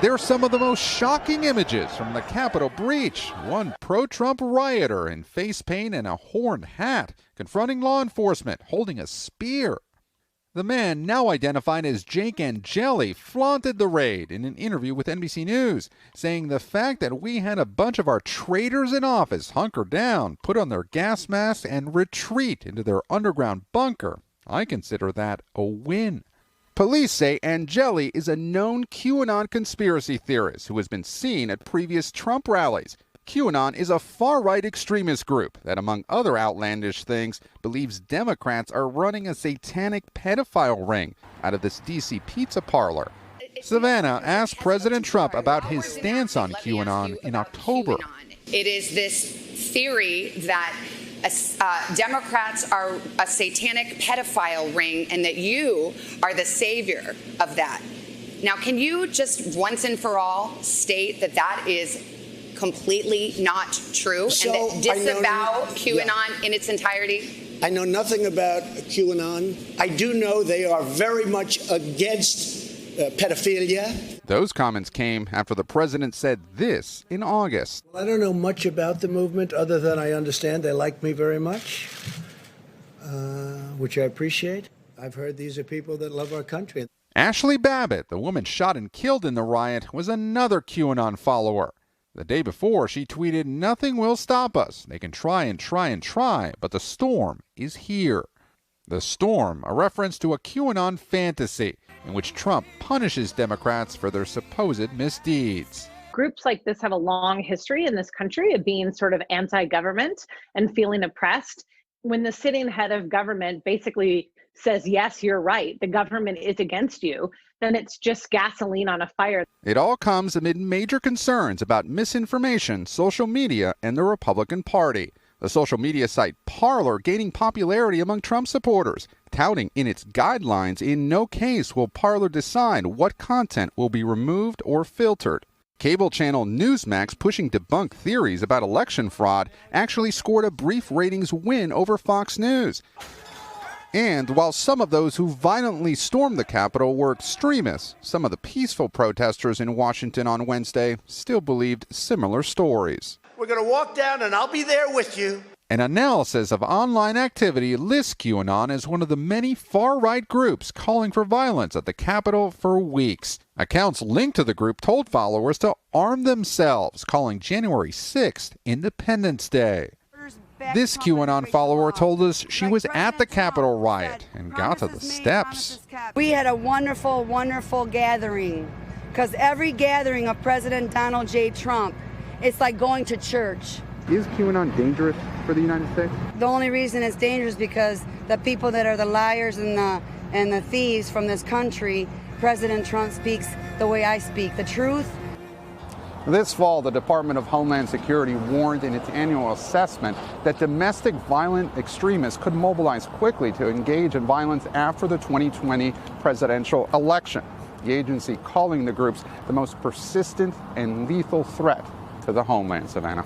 They're some of the most shocking images from the Capitol breach. One pro-Trump rioter in face paint and a horned hat confronting law enforcement holding a spear. The man, now identified as Jake Angeli, flaunted the raid in an interview with NBC News, saying the fact that we had a bunch of our traitors in office hunker down, put on their gas masks, and retreat into their underground bunker, I consider that a win. Police say Angeli is a known QAnon conspiracy theorist who has been seen at previous Trump rallies. QAnon is a far-right extremist group that, among other outlandish things, believes Democrats are running a satanic pedophile ring out of this D.C. pizza parlor. Savannah asked President Trump about his stance on QAnon in October. It is this theory that Democrats are a satanic pedophile ring and that you are the savior of that. Now, can you just once and for all state that that is completely not true and that disavow QAnon in its entirety? I know nothing about QAnon. I do know they are very much against pedophilia. Those comments came after the president said this in August. I don't know much about the movement other than I understand they like me very much, which I appreciate. I've heard these are people that love our country. Ashley Babbitt, the woman shot and killed in the riot, was another QAnon follower. The day before, she tweeted, "Nothing will stop us. They can try and try and try, but the storm is here." The storm, a reference to a QAnon fantasy in which Trump punishes Democrats for their supposed misdeeds. Groups like this have a long history in this country of being sort of anti-government and feeling oppressed. When the sitting head of government basically says, yes, you're right, the government is against you, then it's just gasoline on a fire. It all comes amid major concerns about misinformation, social media, and the Republican Party. The social media site Parler gaining popularity among Trump supporters, touting in its guidelines, in no case will Parler decide what content will be removed or filtered. Cable channel Newsmax, pushing debunked theories about election fraud, actually scored a brief ratings win over Fox News. And while some of those who violently stormed the Capitol were extremists, some of the peaceful protesters in Washington on Wednesday still believed similar stories. We're going to walk down and I'll be there with you. An analysis of online activity lists QAnon as one of the many far-right groups calling for violence at the Capitol for weeks. Accounts linked to the group told followers to arm themselves, calling January 6th Independence Day. This QAnon follower told us she was at the Capitol riot and got to the steps. We had a wonderful, wonderful gathering, because every gathering of President Donald J. Trump, it's like going to church. Is QAnon dangerous for the United States? The only reason it's dangerous because the people that are the liars and the thieves from this country, President Trump speaks the way I speak, the truth. This fall, the Department of Homeland Security warned in its annual assessment that domestic violent extremists could mobilize quickly to engage in violence after the 2020 presidential election. The agency calling the groups the most persistent and lethal threat to the homeland. Savannah.